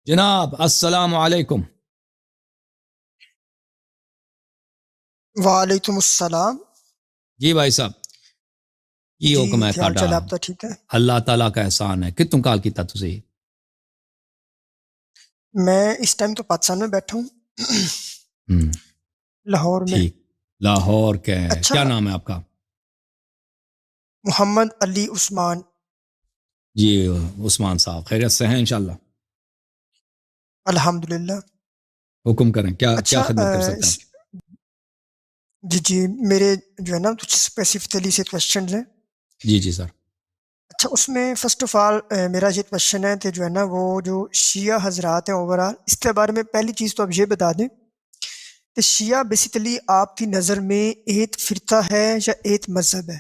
جناب السلام علیکم. وعلیکم السلام. جی بھائی صاحب کی جی حکم ہے کیا حال تھاڈا؟ چال ہے آپ کا؟ ٹھیک ہے. اللہ تعالیٰ کا احسان ہے. کتوں کال کیتا تسی؟ میں اس ٹائم تو پاکستان میں بیٹھا ہوں لاہور میں. ٹھیک. لاہور کے اچھا، کیا نام ہے آپ کا؟ محمد علی عثمان. جی عثمان صاحب خیریت سے ہیں انشاءاللہ؟ الحمدللہ. حکم کریں، کیا اچھا خدمت کر سکتا ہوں؟ جی میرے جو ہے نا کچھ اسپیسیفکلی سے کوشچنز ہیں. جی سر. اچھا اس میں فرسٹ آف آل میرا یہ کوشچن ہے کہ جو ہے نا وہ جو شیعہ حضرات ہیں اوور آل، اس کے بارے میں پہلی چیز تو آپ یہ بتا دیں کہ شیعہ بیسیکلی آپ کی نظر میں ایک فرقہ ہے یا ایک مذہب ہے؟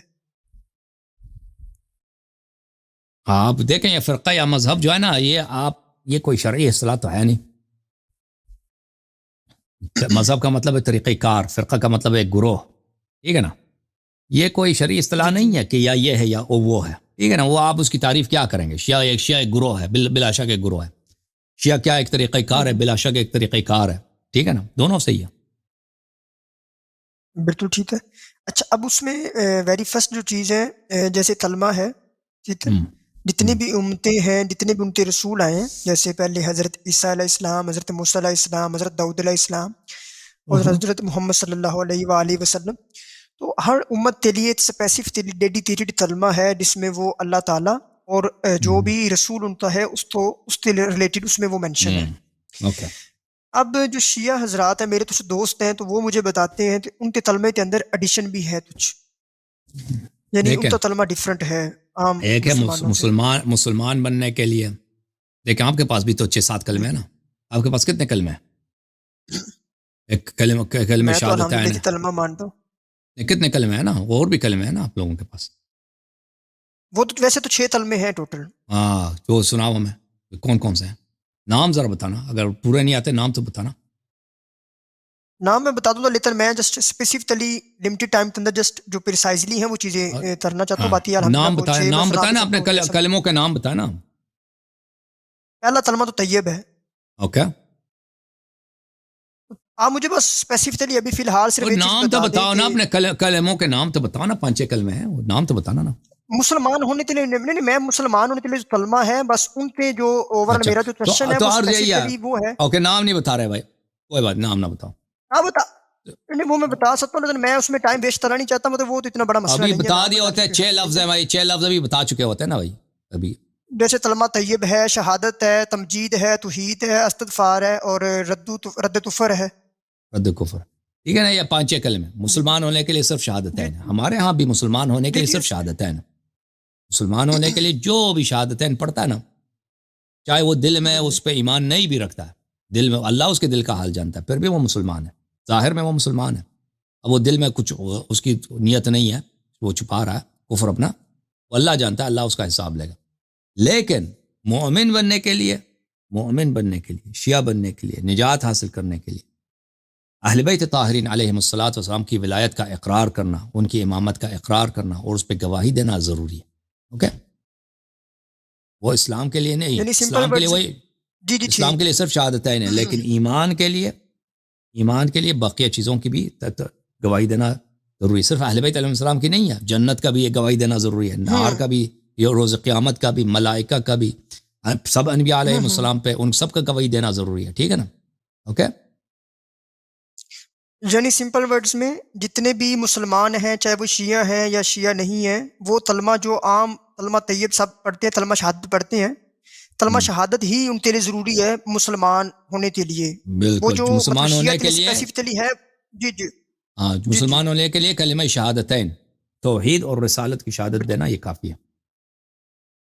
آپ دیکھیں یہ فرقہ یا مذہب جو ہے نا یہ کوئی شرعی اصطلاح تو ہے نہیں. مذہب کا مطلب ہے طریقہ کار، فرقہ کا مطلب ہے گروہ. ٹھیک ہے نا؟ یہ کوئی شرعی اصطلاح نہیں ہے کہ یا یہ ہے یا وہ ہے. ٹھیک ہے نا؟ وہ آپ اس کی تعریف کیا کریں گے؟ شیعہ ایک گروہ ہے، بلا شک ایک گروہ ہے. شیعہ کیا ایک طریقہ کار ہے؟ بلا شک ایک طریقہ کار ہے. ٹھیک ہے نا؟ دونوں صحیح ہے. بالکل ٹھیک ہے. اچھا اب اس میں ویری فرسٹ جو چیز ہے جیسے کلمہ ہے، ٹھیک ہے، جتنی بھی امتیں ہیں، جتنے بھی ان کے رسول آئے ہیں، جیسے پہلے حضرت عیسیٰ علیہ السلام، حضرت موسیٰ علیہ السلام، حضرت داؤد علیہ السلام اور حضرت محمد صلی اللہ علیہ وآلہ وسلم، تو ہر امت کے لیے ایک اسپیسیفک ڈیڈیکیٹڈ کلمہ ہے جس میں وہ اللہ تعالیٰ اور جو بھی رسول ان کا ہے اس کے ریلیٹڈ اس میں وہ مینشن ہے. اوکے. اب جو شیعہ حضرات ہیں، میرے کچھ دوست ہیں تو وہ مجھے بتاتے ہیں کہ ان کے کلمے کے اندر ایڈیشن بھی ہے کچھ، یعنی ان کا کلمہ ڈیفرنٹ ہے عام ایک ہے مسلمانوں سے. مسلمان بننے کے لیے. لیکن آپ کے پاس بھی تو 6-7 کلمے ہیں نا. آپ کے پاس کتنے کلمے ہیں؟ ایک کلمہ میں تو شہادتین الحمدللہ ہے. کلمہ مانتا ہوں. کتنے کلمے ہیں نا؟ اور بھی کلمے ہیں نا آپ لوگوں کے پاس. وہ تو ویسے تو 6 کلمے ہیں ٹوٹل. ہاں جو سناؤ ہمیں کون سے ہیں؟ نام ذرا بتانا، اگر پورے نہیں آتے نام تو بتانا. نام میں بتا دوں تو لیکن میں جسٹ اسپیسیفکلی لمیٹڈ ٹائم کے اندر جسٹ جو پریسائزلی ہیں وہ چیزیں کرنا چاہتا ہوں. باقی نام الحمدللہ بتائیں، میں نام سنا بتائیں نا، بھی اپنے سکتا ہوں. کلموں کے نام بتائیں نا. پہلا کلمہ تو طیب ہے. اوکے. آپ مجھے بس اسپیسیفکلی ابھی فی الحال صرف یہ چیز نام تو بتا دیں بتاؤ نا، کہ اپنے کلموں کے نام تو بتاؤ نا. 5-6 کلمے ہیں، وہ نام تو بتانا نا. مسلمان ہونے کے لیے نہیں، میں مسلمان ہونے کے لیے جو کلمہ ہے بس ان کے جو اوور اچھا میرا جو کوشچن ہے تو وہ عرض یہی ہے. اسپیسیفکلی وہ ہے. اوکے نام نہیں بتا رہے بھائی، کوئی بات نام نہ بتاؤ. آپ بتا نہیں، وہ میں بتا سکتا ہوں لیکن میں اس میں ٹائم ویسٹ کرنا نہیں چاہتا. مطلب وہ تو اتنا بڑا مسئلہ ابھی نہیں ہے. بتا نام دیے بتا ہوتے ہیں، 6 لفظ ہیں بھائی، 6 لفظ ابھی بتا چکے ہوتے ہیں نا بھائی. ابھی جیسے کلمہ طیب ہے، شہادت ہے، تمجید ہے، توحید ہے، استغفار ہے اور رد کفر ہے. رد کفر. ٹھیک ہے نا؟ یہ 5-6 کلمے مسلمان ہونے کے لیے صرف شہادتین ہیں. ہمارے ہاں بھی مسلمان ہونے کے لیے صرف شہادتین ہیں. مسلمان ہونے کے لیے جو بھی شہادتین پڑھتا ہے نا، چاہے وہ دل میں اس پہ ایمان نہیں بھی رکھتا ہے، دل میں اللہ اس کے دل کا حال جانتا ہے، پھر بھی وہ مسلمان ہے. ظاہر میں وہ مسلمان ہے، اب وہ دل میں کچھ اس کی نیت نہیں ہے، وہ چھپا رہا ہے کفر اپنا، وہ اللہ جانتا ہے، اللہ اس کا حساب لے گا. لیکن مومن بننے کے لیے، شیعہ بننے کے لیے، نجات حاصل کرنے کے لیے اہل بیت طاہرین علیہم الصلوۃ والسلام کی ولایت کا اقرار کرنا، ان کی امامت کا اقرار کرنا اور اس پہ گواہی دینا ضروری ہے. اوکے؟ وہ اسلام کے لیے نہیں، یعنی اسلام کے لیے وہی اسلام کے لیے صرف شہادتین ہیں. لیکن ایمان کے لیے بقیہ چیزوں کی بھی گواہی دینا ضروری ہے. صرف اہل بیت علیہ السلام کی نہیں ہے، جنت کا بھی یہ گواہی دینا ضروری ہے، نار کا بھی، یہ روز قیامت کا بھی، ملائکہ کا بھی، سب انبیاء علیہ السلام پہ ان سب کا گواہی دینا ضروری ہے. ٹھیک ہے نا؟ اوکے. یعنی سمپل ورڈز میں جتنے بھی مسلمان ہیں، چاہے وہ شیعہ ہیں یا شیعہ نہیں ہیں، وہ کلمہ جو عام کلمہ طیب سب پڑھتے ہیں، کلمہ شہادت پڑھتے ہیں، کلمہ شہادت ہی ان کے لیے ضروری ہے مسلمان ہونے کے لیے. وہ بالکل جو مسلمان شیعہ ہونے کے کے لیے لیے، اسپیسیفکلی ہے. جی ہاں مسلمان ہونے کے لیے کلمہ شہادتین، توحید اور رسالت کی شہادت دینا یہ کافی ہے.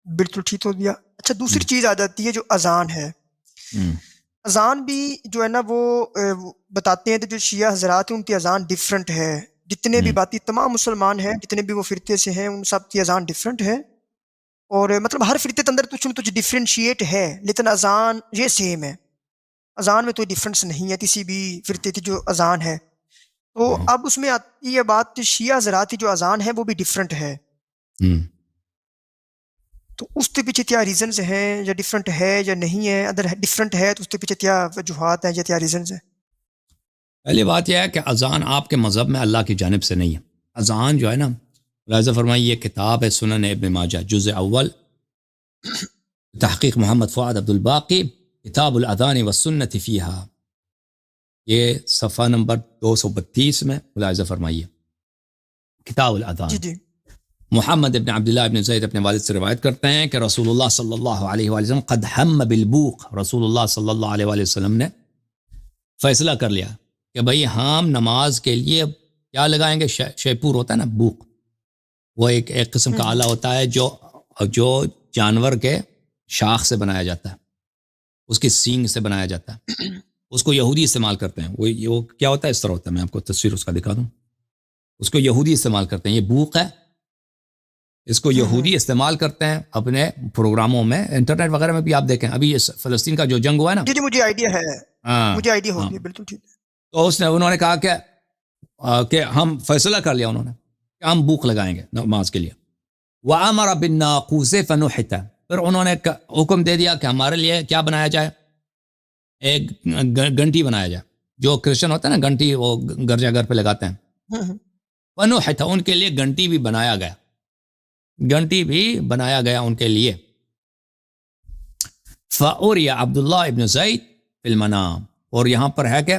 بالکل ٹھیک ہو گیا. اچھا دوسری چیز آ جاتی ہے جو اذان ہے. اذان بھی جو ہے نا وہ بتاتے ہیں کہ جو شیعہ حضرات ہیں ان کی اذان ڈیفرنٹ ہے. جتنے بھی باقی تمام مسلمان ہیں، جتنے بھی وہ فرقے سے ہیں، ان سب کی اذان ڈیفرنٹ ہے. اور مطلب ہر فرقے کے اندر کچھ ڈیفرینشیٹ ہے، لیکن اذان یہ سیم ہے. اذان میں کوئی ڈیفرنس نہیں ہے کسی بھی فرقے کی جو اذان ہے. تو اب اس میں آتی ہے بات شیعہ حضرات کی جو اذان ہے وہ بھی ڈیفرنٹ ہے. تو اس کے پیچھے کیا ریزنز ہیں یا ڈفرینٹ ہے یا نہیں ہے؟ اگر ڈفرینٹ ہے تو اس کے پیچھے کیا وجوہات ہیں یا کیا ریزنز ہیں؟ پہلی بات یہ ہے کہ اذان آپ کے مذہب میں اللہ کی جانب سے نہیں ہے. اذان جو ہے نا، لہٰذا فرمائی یہ کتاب ہے سنن ابن ماجہ جزء اول تحقیق محمد فؤاد عبد الباقی، کتاب الاذان والسنۃ فیہا، یہ صفحہ نمبر 232 میں ملاحظہ فرمائیے کتاب الاذان. جی محمد ابن عبداللہ ابن زید اپنے والد سے روایت کرتے ہیں کہ رسول اللہ صلی اللہ علیہ وآلہ وسلم قد ہم بالبوق، رسول اللہ صلی اللہ علیہ وآلہ وسلم نے فیصلہ کر لیا کہ بھئی ہم نماز کے لیے کیا لگائیں گے؟ شیپور ہوتا ہے نا، بوق، وہ ایک قسم کا آلہ ہوتا ہے جو جانور کے شاخ سے بنایا جاتا ہے، اس کی سینگ سے بنایا جاتا ہے. اس کو یہودی استعمال کرتے ہیں. وہ کیا ہوتا ہے؟ اس طرح ہوتا ہے، میں آپ کو تصویر اس کا دکھا دوں. اس کو یہودی استعمال کرتے ہیں، یہ بوق ہے، اس کو یہودی استعمال کرتے ہیں اپنے پروگراموں میں. انٹرنیٹ وغیرہ میں بھی آپ دیکھیں، ابھی یہ فلسطین کا جو جنگ ہوا ہے نا، جی مجھے آئیڈیا ہے، مجھے آئیڈیا ہو گیا، بالکل ٹھیک. تو انہوں نے کہا کہ ہم فیصلہ کر لیا انہوں نے کہ ہم بوق لگائیں گے نماز کے لیے. وَأَمَرَ بِالنَّاقُوسِ فَنُحِتَ، پھر انہوں نے حکم دے دیا کہ ہمارے لیے کیا بنایا جائے؟ ایک گھنٹی بنایا جائے. جو کرسچن ہوتا ہے نا، گھنٹی وہ گرجا گھر پہ لگاتے ہیں. فَنُحِتَ، ان کے لیے گھنٹی بھی بنایا گیا، گھنٹی بھی بنایا گیا ان کے لیے. فَأُرِيَ عبداللہ ابن زید فی المنام، اور یہاں پر ہے کہ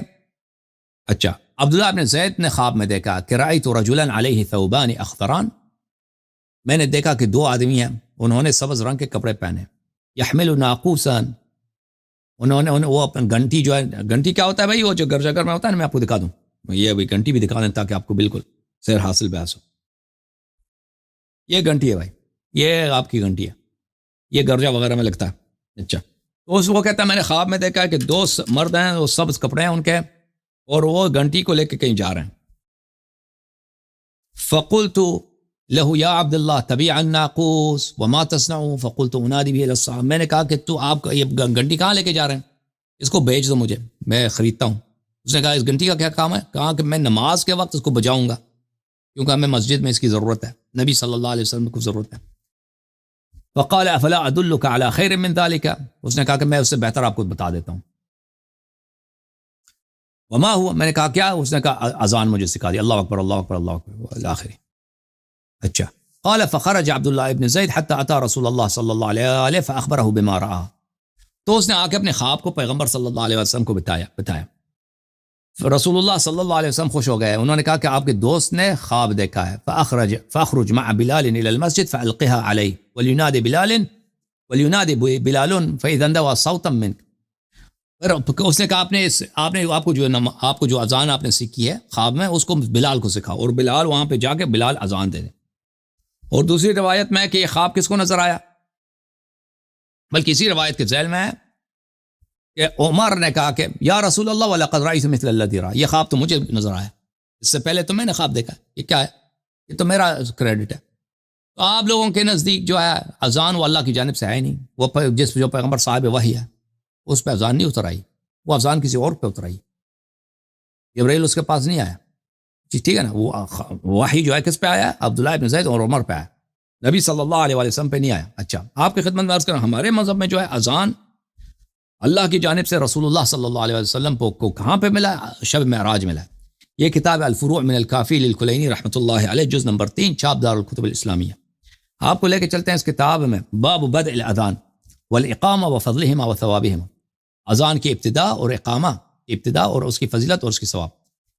اچھا عبداللہ ابن زید نے خواب میں دیکھا کہ رأیت رجلا علیہ ثوبان اخضران، میں نے دیکھا کہ دو آدمی ہیں، انہوں نے سبز رنگ کے کپڑے پہنے. یحمل ناقوسا، انہوں نے وہ اپنے گھنٹی جو ہے، گھنٹی کیا ہوتا ہے بھائی؟ وہ جو گرجا گھر میں ہوتا ہے نا، میں آپ کو دکھا دوں، یہ ابھی گھنٹی بھی دکھا دیں تاکہ آپ کو بالکل سیر حاصل بحث ہو. یہ گھنٹی ہے بھائی، یہ آپ کی گھنٹی ہے، یہ گرجا وغیرہ میں لگتا ہے. اچھا، تو وہ کہتا ہے میں نے خواب میں دیکھا کہ دو مرد ہیں، وہ سبز کپڑے ہیں ان کے، اور وہ گھنٹی کو لے کے کہیں جا رہے ہیں. فقلت له یا عبد اللہ تبیع الناقوس وما تصنع فقلت انادی به الصحابہ، میں نے کہا کہ تو آپ یہ گھنٹی کہاں لے کے جا رہے ہیں؟ اس کو بیچ دو مجھے، میں خریدتا ہوں. اس نے کہا اس گھنٹی کا کیا کام ہے؟ کہا کہ میں نماز کے وقت اس کو بجاؤں گا، کیونکہ ہمیں مسجد میں اس کی ضرورت ہے، نبی صلی اللہ علیہ وسلم کو ضرورت ہے. فقال افلا ادلک علی خیر من ذلک، اس نے کہا کہ میں اس سے بہتر آپ کو بتا دیتا ہوں. وما ہوا، میں نے کہا کیا؟ اس نے کہا اذان مجھے سکھا دی، اللہ اکبر اللہ اکبر اللہ اکبر الآخری. اچھا، قال فخرج عبداللہ ابن زید حتی اتا رسول اللہ صلی اللہ علیہ وآلہ فاخبرہ بما رآ، تو اس نے آ کے اپنے خواب کو پیغمبر صلی اللہ علیہ وسلم کو بتایا. رسول اللہ صلی اللہ علیہ وسلم خوش ہو گئے، انہوں نے کہا کہ آپ کے دوست نے خواب دیکھا ہے. فاخرج مع بلال الى المسجد فالقها علیہ ولینادی بلال فاذا اندوى صوتا منک. پھر اس نے کہا آپ کو جو اذان آپ نے سیکھی ہے خواب میں، اس کو بلال کو سکھاؤ، اور بلال وہاں پہ جا کے بلال اذان دے دیں. اور دوسری روایت میں کہ یہ خواب کس کو نظر آیا، بلکہ اسی روایت کے ذیل میں ہے کہ عمر نے کہا کہ یا رسول اللہ ولقد رأیت مثل الذی رأى، یہ خواب تو مجھے نظر آیا، اس سے پہلے تو میں نے خواب دیکھا، یہ کیا ہے؟ یہ تو میرا کریڈٹ ہے. تو آپ لوگوں کے نزدیک جو ہے اذان وہ اللہ کی جانب سے ہے ہی نہیں، وہ جو پیغمبر صاحب وحی ہے اس پہ اذان نہیں اتر آئی، وہ اذان کسی اور پہ اتر آئی، جبرائیل اس کے پاس نہیں آیا. جی ٹھیک ہے نا، وہ وحی جو ہے کس پہ آیا؟ عبداللہ ابن زید اور عمر پہ آیا، نبی صلی اللہ علیہ وسلم پہ نہیں آیا. اچھا، آپ کی خدمت میں عرض کروں، ہمارے مذہب میں جو ہے اذان اللہ کی جانب سے رسول اللہ صلی اللہ علیہ وسلم کو کہاں پہ ملا؟ شب معراج ملا. یہ کتاب الفروع من الکافی للکلینی رحمۃ اللہ علیہ، جز نمبر 3، چھاپ دار الکتب الاسلامیہ. آپ کو لے کے چلتے ہیں اس کتاب میں، باب بدء الاذان والاقامہ وفضلہما وثوابہما، اذان کی ابتدا اور اقامہ کی ابتدا اور اس کی فضیلت اور اس کی ثواب.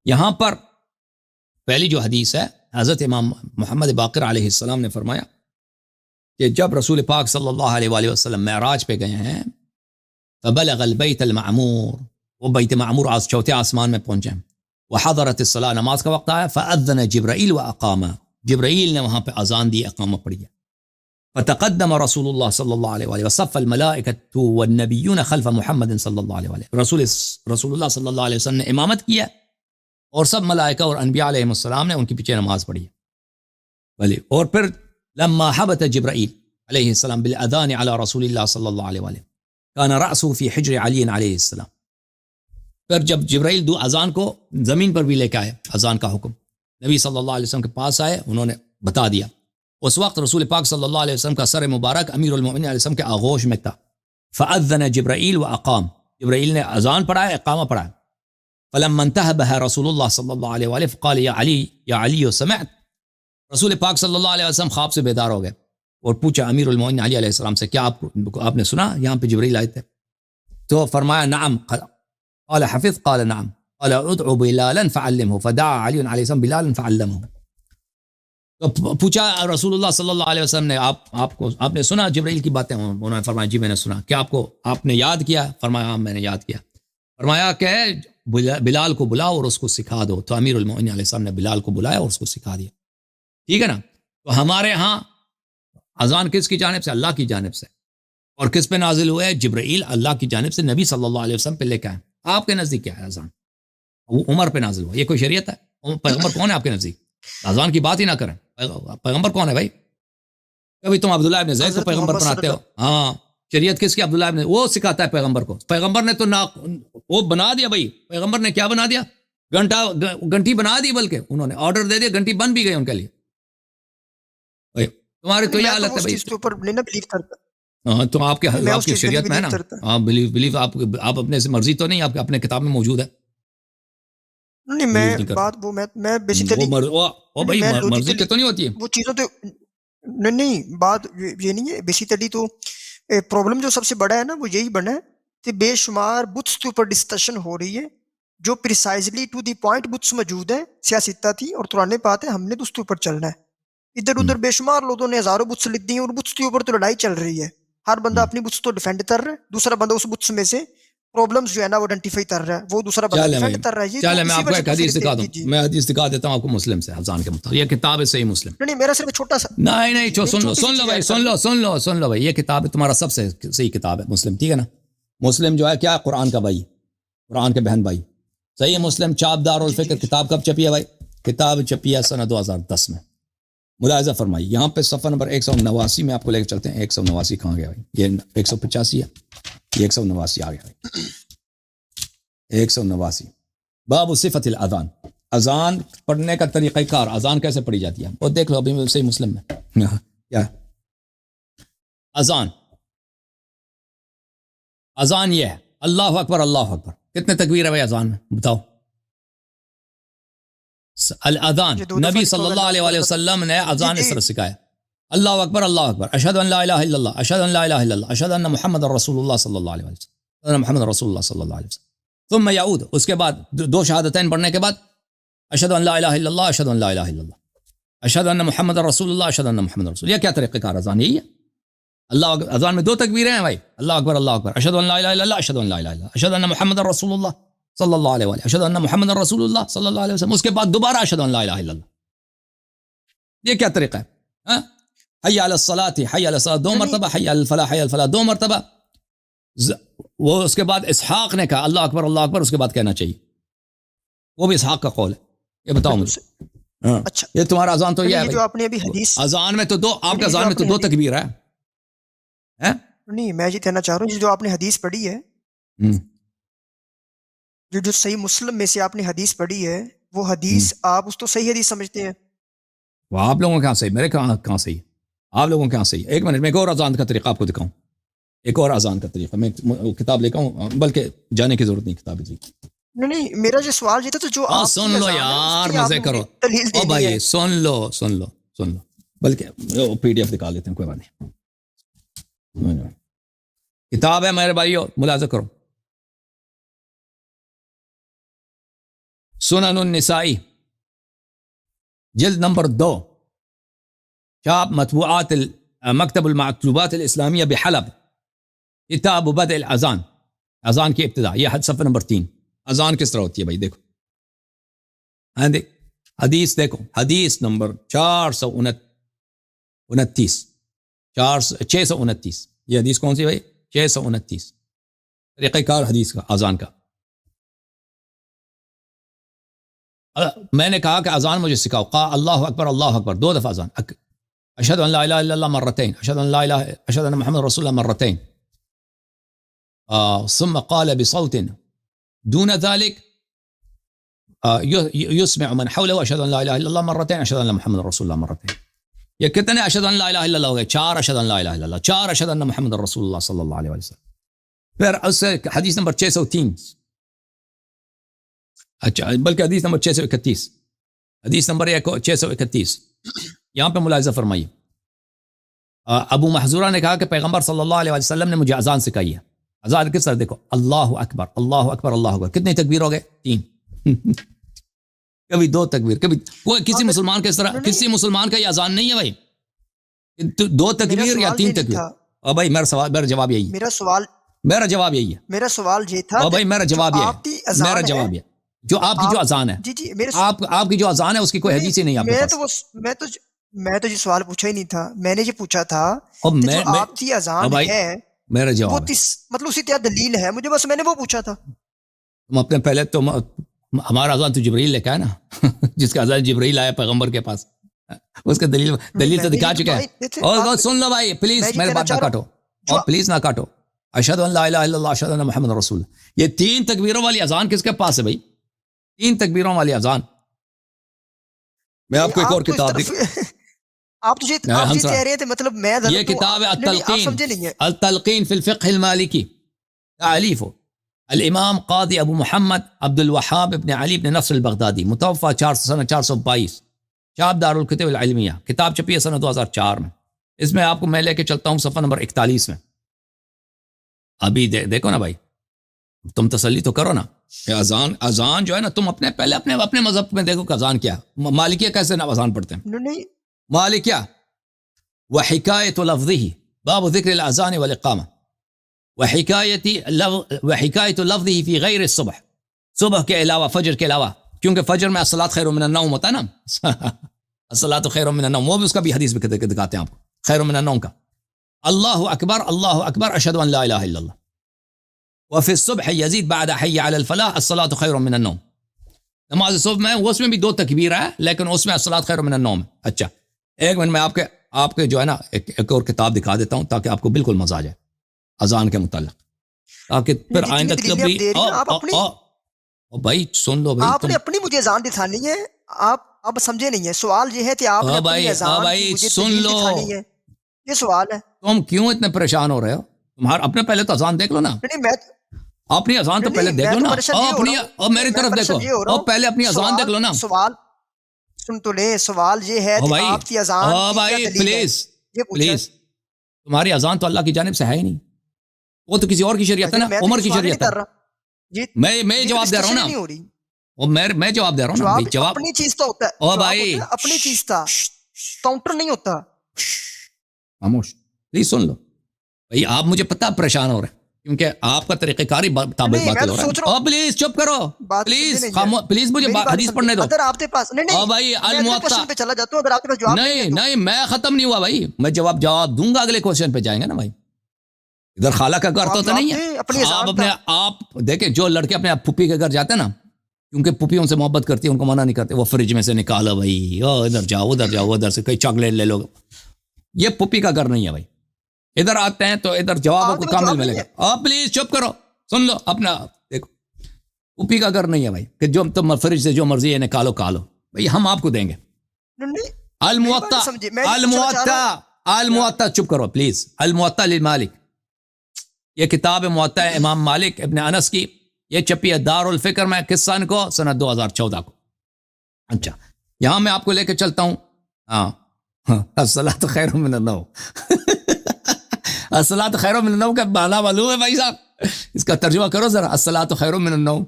یہاں پر پہلی جو حدیث ہے، حضرت امام محمد باقر علیہ السلام نے فرمایا کہ جب رسول پاک صلی اللہ علیہ وآلہ وسلم معراج پہ گئے ہیں، فبلغ البیت المعمور، وہ بیت معمور چوتھے آسمان میں پہنچے، وحضرت الصلاۃ، نماز کا وقت آیا، فاذن جبرائیل واقام، جبرائیل نے وہاں پہ اذان دی، اقامہ پڑھی. فتقدم رسول اللہ صلی اللہ علیہ وآلہ وصف الملائکۃ والنبیون خلف محمد صلی اللہ علیہ وآلہ، رسول اللہ صلی اللہ علیہ وسلم نے امامت کیا اور سب ملائکہ اور انبیاء علیہ السلام نے ان کے پیچھے نماز پڑھی. بھلے، اور پھر لما حبت جبرائیل علیہ السلام بالاذان علی رسول اللہ صلی اللہ علیہ وآلہ کان رأسه فی حجر علی علیہ السلام، پھر جب جبرائیل دو اذان کو زمین پر بھی لے کے آئے، اذان کا حکم، نبی صلی اللہ علیہ وسلم کے پاس آئے، انہوں نے بتا دیا، اس وقت رسول پاک صلی اللہ علیہ وسلم کا سر مبارک امیر المومنین علیہ السلام کے آغوش میں تھا. فأذن جبرائیل واقام، جبرائیل نے اذان پڑھایا، اقامہ پڑھایا. فلما انتهى بها رسول اللہ صلی اللہ علیہ وآلہ فقال یا علی سمعت. رسول پاک صلی اللہ علیہ وسلم خواب سے بیدار ہو گئے اور پوچھا امیر المومنین علی علیہ السلام سے، کیا آپ نے سنا یہاں پہ جبرائیل آئے تھے؟ تو فرمایا نعم. قال حفظ قال نعم. قال ادعو بلالا فعلمه فدعا علی علیہ السلام بلالا فعلمه. تو پوچھا رسول اللہ صلی اللہ علیہ وسلم نے آپ نے سنا جبرائیل کی باتیں؟ انہوں نے فرمایا جی میں نے سنا. کیا آپ نے یاد کیا؟ فرمایا ہاں میں نے یاد کیا. فرمایا کہ بلال کو بلاؤ اور اس کو سکھا دو. تو امیر المومنین علیہ السلام نے بلال کو بلایا اور اس کو سکھا دیا. ٹھیک ہے نا. تو ہمارے ہاں اذان کس کی جانب سے؟ اللہ کی جانب سے. اور کس پہ نازل ہوا ہے؟ جبرائیل اللہ کی جانب سے نبی صلی اللہ علیہ وسلم پہ لے کے آئے. آپ کے نزدیک کیا ہے اذان؟ وہ عمر پہ نازل ہوا. یہ کوئی شریعت ہے؟ پیغمبر کون ہے آپ کے نزدیک؟ اذان کی بات ہی نہ کریں. پیغمبر کون ہے بھائی؟ کبھی تم عبداللہ ابن زید کو پیغمبر بناتے ہو. ہاں شریعت کس کی؟ عبداللہ ابن، وہ سکھاتا ہے پیغمبر کو. پیغمبر نے تو وہ بنا دیا بھائی. پیغمبر نے کیا بنا دیا؟ گھنٹی بنا دی، بلکہ انہوں نے آرڈر دے دیا، گھنٹی بن بھی گئی ان کے لیے. تمہارے تو یہ حالت ہے بھائی. ہاں تو آپ کی شریعت میں ہے نا. ہاں بلیو آپ اپنے سے مرضی تو نہیں، آپ اپنے کتاب میں موجود ہے. نہیں میں بیسیکلی بھائی مرضی کے تو نہیں ہوتی ہے وہ چیزوں تو نہیں. بات یہ نہیں ہے بیسیکلی. تو پرابلم جو سب سے بڑا ہے نا وہ یہی بنا ہے کہ بے شمار بتس کے اوپر ڈسکشن ہو رہی ہے جو پریسائزلی ٹو دی پوائنٹ بتس موجود ہے. سیاستہ تھی اور قرآن بات ہے، ہم نے تو اس کے اوپر چلنا ہے. ادھر ادھر بے شمار لوگوں نے ہزاروں بتس لکھ دی ہیں اور بتس کے اوپر تو لڑائی چل رہی ہے. ہر بندہ اپنی بتس تو ڈیفینڈ کر رہا ہے، دوسرا بندہ اس بتس میں سے پرابلمز جو ہے نا وہ آئیڈینٹیفائی کر رہا ہے، وہ دوسرا بندہ ڈیفینڈ کر رہا ہے. چلے میں آپ کو ایک حدیث دکھا دوں. میں حدیث دکھا دیتا ہوں آپ کو مسلم سے اذان کے متعلق. یہ کتاب ہے صحیح مسلم. نہیں میرا صرف چھوٹا سا نہیں سن لو بھائی. یہ کتاب تمہارا سب سے صحیح کتاب ہے مسلم. ٹھیک ہے نا. مسلم جو ہے کیا؟ قرآن کا بھائی، قرآن کے بہن بھائی. صحیح مسلم چاپ دار الفکر کتاب کب چھپی ہے بھائی؟ کتاب چھپی ہے سنہ 2010 میں. ملاحظہ فرمائی یہاں پہ صفحہ نمبر 189 میں آپ کو لے کے چلتے ہیں. 189 کہاں گیا بھائی؟ یہ 185 ہے، یہ 189 آ گیا بھائی. 189 باب صفت الاذان. اذان پڑھنے کا طریقہ کار، اذان کیسے پڑھی جاتی ہے وہ دیکھ لو ابھی صحیح مسلم میں. کیا اذان یہ ہے اللہ اکبر اللہ اکبر. کتنے تکبیر ہے بھائی اذان میں بتاؤ؟ الاذان نبی صلی اللہ علیہ وآلہ وسلم نے اذان اس طرح سکھایا. اللہ اکبر اللہ اکبر، اشہد ان لا الہ الا اللہ، اشہد ان لا الہ الا اللہ، اشہد ان محمد رسول اللہ صلی اللہ علیہ وسلم، محمد رسول اللہ صلی اللہ علیہ وسلم. ثم یعود، اس کے بعد دو شہادتین پڑھنے کے بعد اشہد ان لا الہ الا اللہ، اشہد ان لا الہ الا اللہ، اشہد ان محمد رسول اللہ، اشہد ان محمد رسول. یہ کیا طریقہ کار اذان؟ یہی ہے. اللہ اذان میں دو تکبیریں ہیں بھائی، اللہ اکبر اللہ اکبر، اشہد ان لا الہ الا اللہ، اشہد ان لا الہ الا اللہ، اشہد ان محمد رسول اللہ صلی اللہ علیہ وآلہ، اشہد ان محمد رسول اللہ صلی اللہ علیہ وسلم. اس کے بعد دوبارہ اشہد ان لا الہ الا اللہ. یہ کیا طریقہ ہے؟ حی علی الصلاۃ، حی علی الصلاۃ 2 مرتبہ، حی علی الفلاح، حی علی الفلاح 2 مرتبہ. وہ اس کے بعد اسحاق نے کہا اللہ اکبر اللہ اکبر، اس کے بعد کہنا چاہیے. وہ بھی اسحاق کا قول ہے. یہ بتاؤ مجھے. اچھا یہ تمہارا اذان تو یہ ہے جو آپ نے ابھی حدیث اذان میں تو دو، آپ کا اذان میں تو 2 تکبیر ہے. نہیں میں یہ کہنا چاہ رہا ہوں جو آپ نے حدیث پڑھی ہے، جو صحیح مسلم میں سے آپ نے حدیث پڑھی ہے، وہ حدیث آپ اس تو صحیح حدیث سمجھتے ہیں؟ وہ آپ لوگوں کہاں صحیح، میرے کہاں صحیح، آپ لوگوں کہاں صحیح. ایک منٹ میں ایک اور اذان کا طریقہ آپ کو دکھاؤں. ایک اور اذان کا طریقہ میں کتاب لے کے آؤں، بلکہ جانے کی ضرورت نہیں کتاب لے. نہیں میرا جو سوال یہ تھا تو جو آپ سن لو یار، مزے کرو او بھائی، سن لو بلکہ پی ڈی ایف نکال لیتے ہیں، کوئی بات نہیں. کتاب ہے میرے بھائیو، ملاحظہ کرو. سنن النسائی جلد نمبر 2، شاپ مطبوعات مکتب المطلوبات الاسلامیہ بحلب، کتاب بدء الاذان، اذان کی ابتدا. یہ صفحہ نمبر 3. اذان کس طرح ہوتی ہے بھائی؟ دیکھو حدیث، دیکھو حدیث نمبر 429، 629. یہ حدیث کون سی بھائی؟ 629. طریقہ کار حدیث کا، اذان کا. میں نے کہا کہ اذان مجھے سکھاؤ. قال اللہ اکبر اللہ اکبر 2 دفعہ اذان. اشہد ان لا الہ الا اللہ مرتين، اشہد ان محمد رسول اللہ مرتين. ثم قال بصوت دون ذلك يسمع من حوله اشهد ان لا اله الا الله مرتين، اشهد ان محمد رسول الله مرتين. یہ کتنے اشہد ان لا الہ الا اللہ ہو گئے؟ 4 اشہد ان لا الہ الا اللہ، 4 اشہد ان محمد رسول اللہ صلی اللہ علیہ وسلم. پھر اس سے حدیث نمبر 603، اچھا بلکہ حدیث نمبر 631، حدیث نمبر 631 یہاں پہ ملاحظہ فرمائیے. ابو محذورہ نے کہا کہ پیغمبر صلی اللہ علیہ وسلم نے مجھے اذان سکھائی ہے. اذان کس طرح؟ دیکھو، اللہ اکبر اللہ اکبر اللہ اکبر. کتنی تکبیر ہو گئے؟ 3. کبھی 2 تکبیر، کبھی کوئی کسی مسلمان کے اس طرح، کسی مسلمان کا یہ اذان نہیں ہے بھائی. 2 تکبیر یا 3 تکبیر. اور بھائی میرا جواب یہی ہے. میرا جواب یہی ہے. میرا سوال یہ تھا، اور بھائی میرا جواب یہ ہے. میرا جواب یہ جو آپ کی جو اذان ہے، آپ کی جو اذان ہے اس کی کوئی حدیث ہی نہیں آپ کے پاس. میں تو یہ سوال پوچھا ہی نہیں تھا. میں نے یہ پوچھا تھا جو آپ کی اذان ہے میرا جواب مطلب اسی طرح دلیل ہے مجھے، بس میں نے وہ پوچھا تھا. تم اپنے پہلے تو ہمارا اذان تو جبرائیل لے کے آیا نا جس کا اذان جبرائیل آیا پیغمبر کے پاس، اس کا دلیل تو دکھا چکا ہے. اور سن لو بھائی پلیز، میرے بات نہ کاٹو، اور پلیز نہ کاٹو. اشہد ان لا الہ الا اللہ اشہد ان محمد رسول اللہ. یہ 3 تکبیروں والی اذان کس کے پاس ہے بھائی؟ 3 تکبیروں والی اذان. میں آپ کو ایک اور کتاب آپ تجھے کہہ رہے تھے، مطلب میں یہ کتاب ہے التلقین فی الفقہ المالکی، تالیف الامام قاضی ابو محمد عبد الوہاب ابن علی ابن نصر البغدادی، متوفى 422، چاپ دار الکتب العلمیہ. کتاب چھپی ہے سنہ 2004 میں. اس میں آپ کو میں لے کے چلتا ہوں صفحہ نمبر 41 میں. ابھی دیکھو نا بھائی، تم تسلی تو کرو نا. اذان جو ہے نا، تم پہلے اپنے مذہب میں دیکھو کہ اذان کیا. مالکیہ کیسے نا اذان پڑھتے ہیں؟ نہیں مالکیہ وحکایت لفظه باب ذکر الاذان والاقامہ، وحکایت لفظه فی غیر الصبح، صبح کے علاوہ، فجر کے علاوہ، کیونکہ فجر میں الصلاۃ خیر من النوم ہوتا ہے نا الصلاۃ خیر من النوم، وہ بھی اس کا بھی حدیث بھی دکھاتے ہیں آپ کو، خیر من النوم کا. اللہ اکبر اشہد ان لا الہ الا اللہ. وفی الصبح یزید بعد حی علی الفلاح الصلاۃ خیر من النوم. نماز صبح میں اس میں بھی 2 تکبیر ہے، لیکن اس میں الصلاۃ خیر من النوم. اچھا ایک منٹ میں آپ کے جو ہے نا ایک اور کتاب دکھا دیتا ہوں تاکہ آپ کو بالکل مزہ آ جائے اذان کے متعلق، تاکہ پھر آئندہ کبھی بھائی سن لو بھائی، آپ نے اپنی مجھے اذان دکھانی ہے. آپ سمجھے نہیں ہے. سوال یہ ہے کہ آپ نے اپنی اذان مجھے دکھانی ہے، یہ سوال ہے. تم کیوں اتنے پریشان ہو رہے ہو؟ تمہارا اپنے پہلے تو اذان دیکھ لو نا. اپنی اذان تو پہلے دیکھ لو نا، اور میری طرف دیکھو، اور پہلے اپنی اذان دیکھ لو نا. سوال سن تو لے. سوال یہ ہے کہ آپ کی اذان پلیز تمہاری اذان تو اللہ کی جانب سے ہے ہی نہیں، وہ تو کسی اور کی شریعت ہے نا، عمر کی شریعت ہے. میں جواب دے رہا ہوں نا، میں جواب دے رہا ہوں نا. جواب اپنی چیز تو ہوتا ہے. او بھائی اپنی چیز تھا، کاؤنٹر نہیں ہوتا. خاموش پلیز سن لو بھائی. آپ مجھے پتہ پریشان ہو رہے ہیں کیونکہ آپ کا طریقہ کاری مطابق باتیں ہو رہا ہے. پلیز چپ کرو، پلیز مجھے حدیث پڑھنے دو. اگر آپ کے پاس بھائی الموطا پہ چلا جاتا ہوں، اگر آپ کے پاس جواب نہیں میں ختم نہیں ہوا بھائی، میں جواب دوں گا، اگلے کوشچن پہ جائیں گے نا بھائی. ادھر خالہ کا گھر تو نہیں ہے. آپ دیکھیں جو لڑکے اپنے پھپھی کے گھر جاتے ہیں نا، کیونکہ پھپھی ان سے محبت کرتی ہے، ان کو منع نہیں کرتے، وہ فریج میں سے نکالو بھائی، ادھر جاؤ ادھر سے کوئی چاکلیٹ لے لو. یہ پھپھی کا گھر نہیں ہے بھائی. ادھر آتے ہیں تو ادھر جواب کو کامل ملے گا. پلیز چپ کرو، سن لو اپنا. دیکھو پھپھی کا گھر نہیں ہے بھائی کہ جو تم فریج سے جو مرضی ہے نکالو کھا لو بھائی، ہم آپ کو دیں گے. الموطا چپ کرو پلیز. الموطا للمالک، یہ کتاب موطا ہے امام مالک ابن انس کی. یہ چھپی ہے دار الفکر میں. کس سن کو؟ سنہ 2014 کو. اچھا یہاں میں آپ کو لے کے چلتا ہوں. الصلاۃ خیر من النوم. الصلاۃ خیر من النوم کا معنی معلوم ہے بھائی صاحب؟ اس کا ترجمہ کرو ذرا. الصلاۃ خیر من النوم.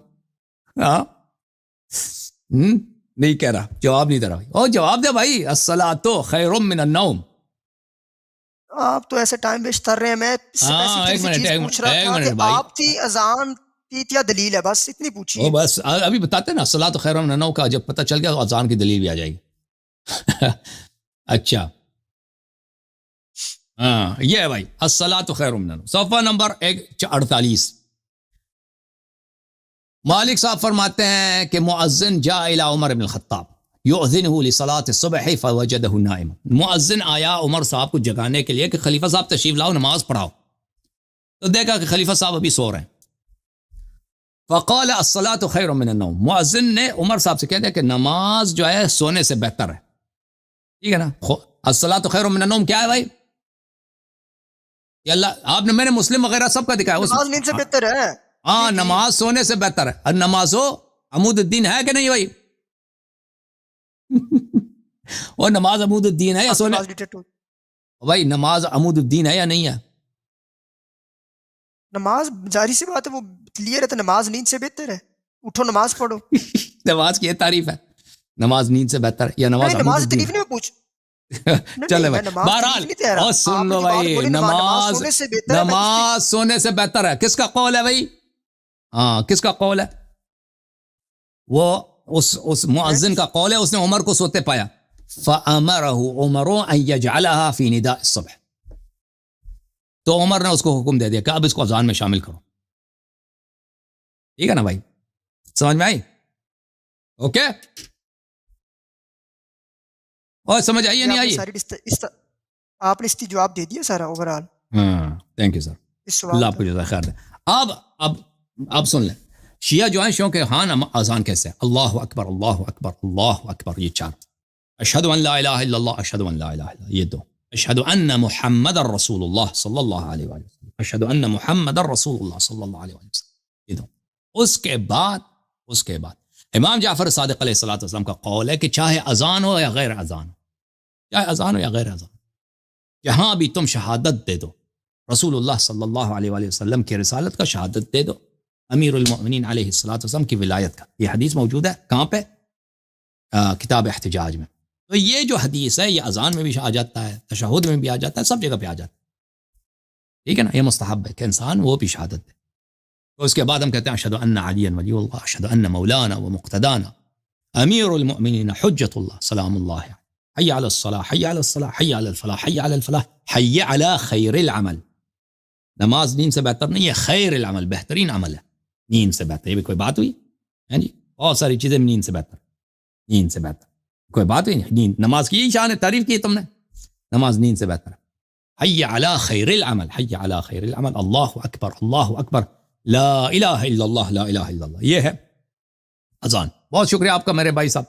نہیں کہہ رہا، جواب نہیں دے رہا بھائی. او جواب دے بھائی. الصلاۃ خیر من النوم. آپ تو ایسے ٹائم ویسٹ کر رہے ہیں. میں ایک منٹ بھائی، آپ کی اذان کی کیا دلیل ہے؟ بس اتنی پوچھیے. بس ابھی بتاتے نا. الصلاۃ خیر من النوم کا جب پتہ چل گیا تو اذان کی دلیل بھی آ جائے گی. اچھا یہ ہے بھائی الصلاۃ خیر من النوم، صفحہ نمبر 48. مالک صاحب فرماتے ہیں کہ مؤذن جاء الى عمر بن الخطاب یؤذنہ لصلاۃ الصبح فوجدہ نائما. مؤذن آیا عمر صاحب کو جگانے کے لیے کہ خلیفہ صاحب تشریف لاؤ نماز پڑھاؤ، تو دیکھا کہ خلیفہ صاحب ابھی سو رہے ہیں. فقال الصلاۃ خیر من النوم. مؤذن نے عمر صاحب سے کہہ دیا کہ نماز جو ہے سونے سے بہتر ہے. ٹھیک ہے نا. الصلاۃ خیر من النوم کیا ہے بھائی؟ یہ اللہ آپ نے میں نے مسلم وغیرہ سب کا دکھایا. نماز نیند سے بہتر ہے. ہاں نماز سونے سے بہتر ہے. اور نماز ہو عمود الدین ہے کہ نہیں بھائی؟ اور نماز عمود الدین ہے یا سونے؟ بھائی نماز عمود الدین ہے یا نہیں ہے؟ نماز ظاہری سی بات ہے وہ کلیئر ہے. تو نماز نیند سے بہتر ہے. اٹھو نماز پڑھو. نماز کی یہ تعریف ہے نماز نیند سے بہتر ہے یا نماز عمود نماز الدین؟ تعریف نہیں پوچھ. چلے بھائی بہرحال اور سن لو بھائی نماز سونے سے بہتر ہے. کس کا قول ہے بھائی؟ ہاں کس کا قول ہے؟ وہ اس مؤذن کا قول ہے. اس نے عمر کو سوتے پایا. فَأَمَرَهُ عُمَرُ أَن يَجْعَلَهَا فِي نِدَاءِ الصُّبْحِ. تو عمر نے اس کو حکم دے دیا کہ اب اس کو اذان میں شامل کرو. ٹھیک ہے نا بھائی؟ سمجھ میں آئی؟ اوکے اور سمجھ آئیے نہیں آئیے؟ آپ نے اس کی جواب دے دیا سارا اوور آل. ہاں تھینک یو سر. اللہ آپ کو جزائے خیر دے. اب سن لیں شیعہ جو ہیں شیعوں کے ہاں اذان کیسے ہے؟ اللہ اکبر اللہ اکبر اللہ اکبر یہ چار. اشہد ان لا الہ الا اللہ اشہد ان لا الہ الا اللہ یہ دو. اشہد ان محمد الرسول اللہ صلی اللہ علیہ وآلہ وسلم اشہد ان محمد الرسول اللہ صلی اللہ علیہ وآلہ وسلم یہ دو. اس کے بعد امام جعفر صادق علیہ الصلوۃ والسلام کا قول ہے کہ چاہے اذان ہو یا غیر اذان ہو، چاہے اذان ہو یا غیر اذان، جہاں بھی تم شہادت دے دو رسول اللہ صلی اللہ علیہ وآلہ وسلم کی رسالت کا شہادت دے دو، امیر المؤمنین علیہ الصلوۃ والسلام کی ولایت کا. یہ حدیث موجود ہے کہاں پہ؟ کتاب احتجاج میں. تو یہ جو حدیث ہے یہ اذان میں بھی آ جاتا ہے، تشہد میں بھی آ جاتا ہے، سب جگہ پہ آ جاتا ہے. ٹھیک ہے نا؟ یہ مستحب ہے کہ انسان وہ بھی شہادت دے. تو اس کے بعد ہم کہتے ہیں اشہد ان علی ولی اللہ اشہد ان مولانا و مقتدانا امیر المؤمنین حجت اللہ سلام اللہ حی علی الصلاح حی علی الصلاح حی علی الفلاح حی علی الفلاح حی علی خیر العمل. نماز نیند سے بہتر نہیں ہے، خیر العمل بہترین عمل ہے نیند سے بہتر. یہ بھی کوئی بات ہوئی ہے جی؟ بہت ساری چیزیں نیند سے بہتر، نیند سے بہتر کوئی بات ہوئی نہیں. نیند نماز کی شان ہے، تعریف کی تم نے. نماز نیند سے بہتر ہے. حی علی خیر العمل حی علی خیر العمل اللہ اکبر لا الہ الا اللہ لا الہ الا اللہ. یہ ہے اذان. بہت شکریہ آپ کا میرے بھائی صاحب.